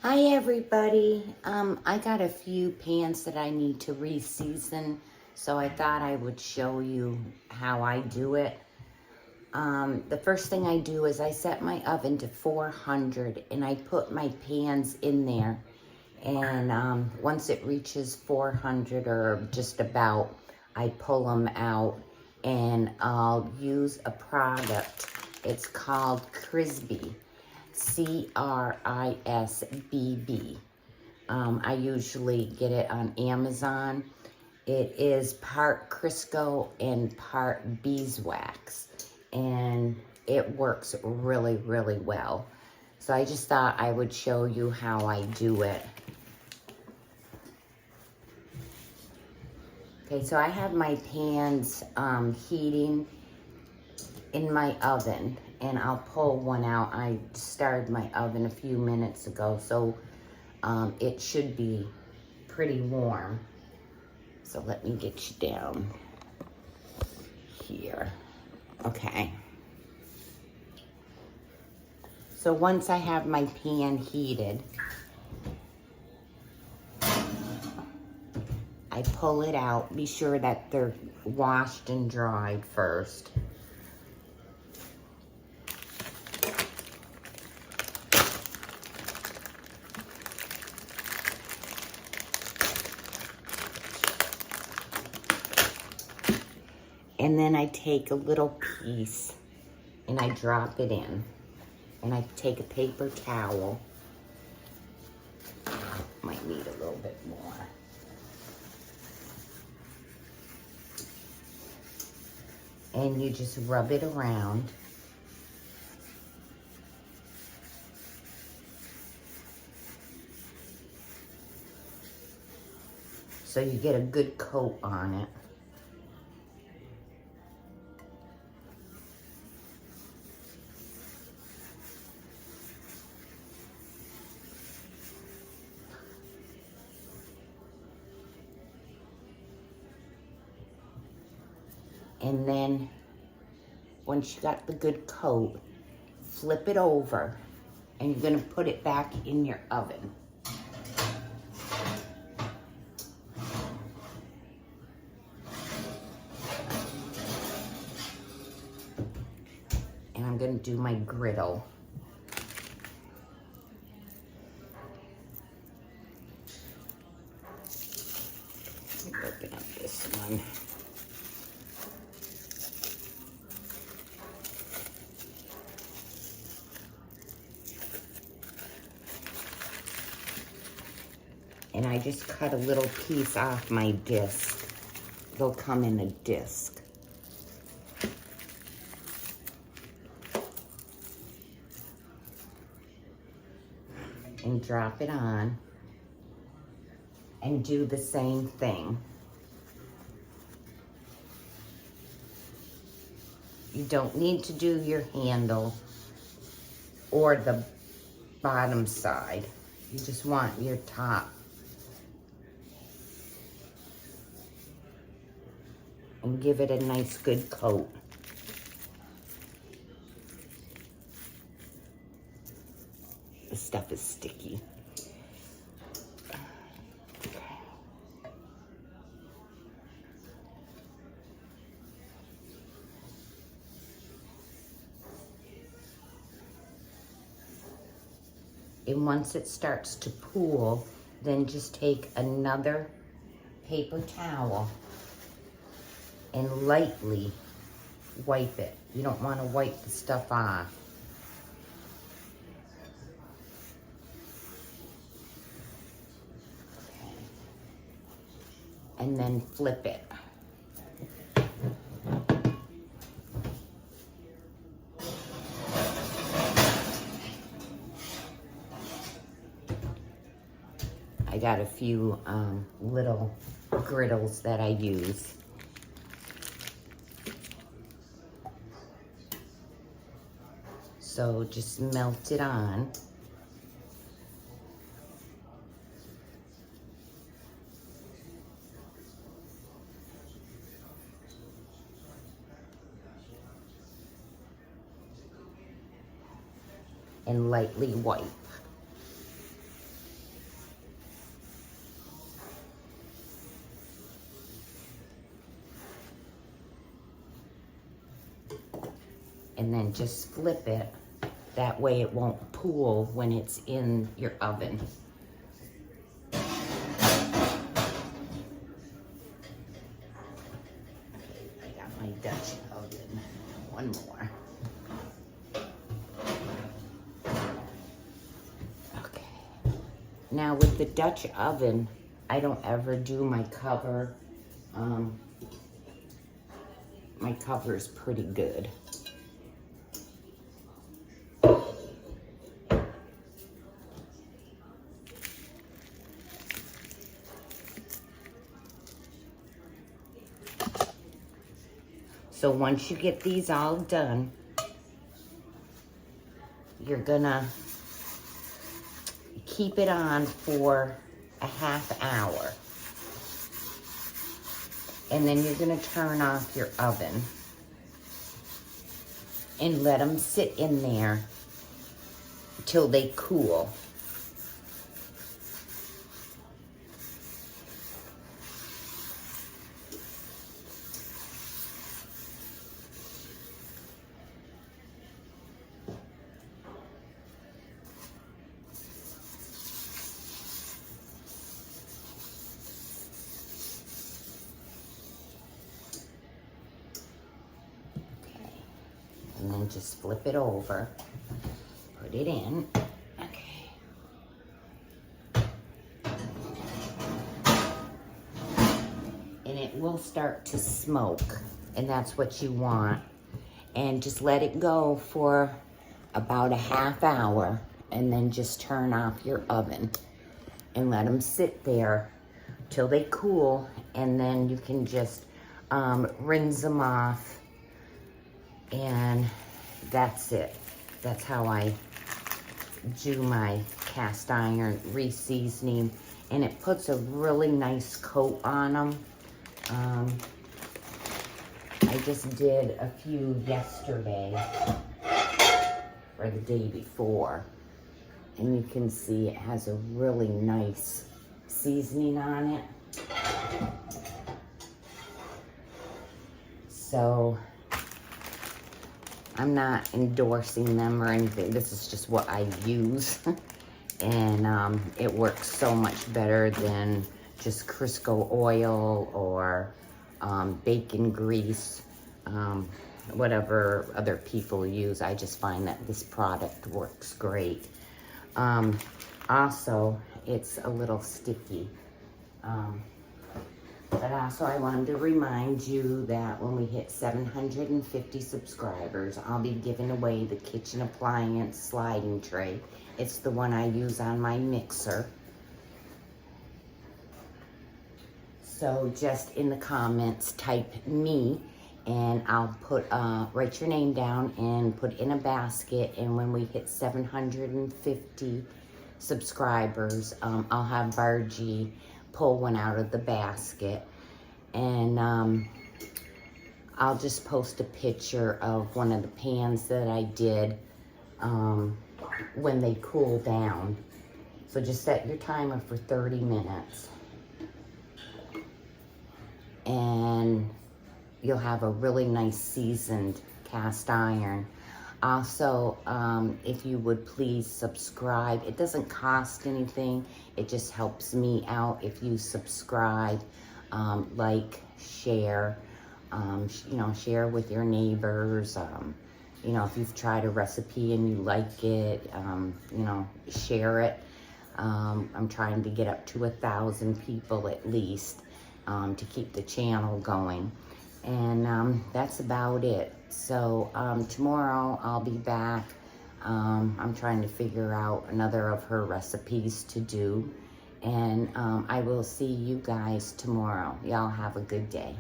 Hi everybody. I got a few pans that I need to reseason, so I thought I would show you how I do it. The first thing I do is I set my oven to 400 and I put my pans in there. And once it reaches 400 or just about, I pull them out and I'll use a product. It's called Crisbee. Crisbb. I usually get it on Amazon. It is part Crisco and part beeswax, and it works really, really well. So I just thought I would show you how I do it. Okay, so I have my pans heating in my oven, and I'll pull one out. I started my oven a few minutes ago, so it should be pretty warm. So let me get you down here. Okay. So once I have my pan heated, I pull it out. Be sure that they're washed and dried first. And then I take a little piece and I drop it in. And I take a paper towel. Might need a little bit more. And you just rub it around. So you get a good coat on it. And then once you got the good coat, flip it over and you're gonna put it back in your oven. And I'm gonna do my griddle. Let me open up this one. And I just cut a little piece off my disc. They'll come in a disc. And drop it on. And do the same thing. You don't need to do your handle or the bottom side. You just want your top. And give it a nice good coat. The stuff is sticky. And once it starts to pool, then just take another paper towel and lightly wipe it. You don't want to wipe the stuff off. Okay. And then flip it. I got a few little griddles that I use. So just melt it on. And lightly wipe. and then just flip it. That way it won't pool when it's in your oven. Okay, I got my Dutch oven. One more. Okay. Now with the Dutch oven, I don't ever do my cover. My cover is pretty good. So once you get these all done, you're gonna keep it on for a half hour. And then you're gonna turn off your oven and let them sit in there till they cool. And then just flip it over, put it in. Okay. And it will start to smoke, and that's what you want. And just let it go for about a half hour, and then just turn off your oven and let them sit there till they cool, and then you can just rinse them off. And that's it. That's how I do my cast iron reseasoning, and it puts a really nice coat on them. I just did a few yesterday or the day before, and you can see it has a really nice seasoning on it. So I'm not endorsing them or anything. This is just what I use. And it works so much better than just Crisco oil or bacon grease, whatever other people use. I just find that this product works great. Also, it's a little sticky. But also I wanted to remind you that when we hit 750 subscribers, I'll be giving away the kitchen appliance sliding tray. It's the one I use on my mixer. So just in the comments, type me, and I'll put, write your name down and put in a basket. And when we hit 750 subscribers, I'll have Bargy pull one out of the basket, and I'll just post a picture of one of the pans that I did when they cool down. So just set your timer for 30 minutes and you'll have a really nice seasoned cast iron. Also, if you would please subscribe. It doesn't cost anything. It just helps me out if you subscribe, like, share, you know, share with your neighbors. You know, if you've tried a recipe and you like it, you know, share it. I'm trying to get up to 1,000 people at least to keep the channel going. And that's about it. So tomorrow I'll be back. I'm trying to figure out another of her recipes to do. And I will see you guys tomorrow. Y'all have a good day.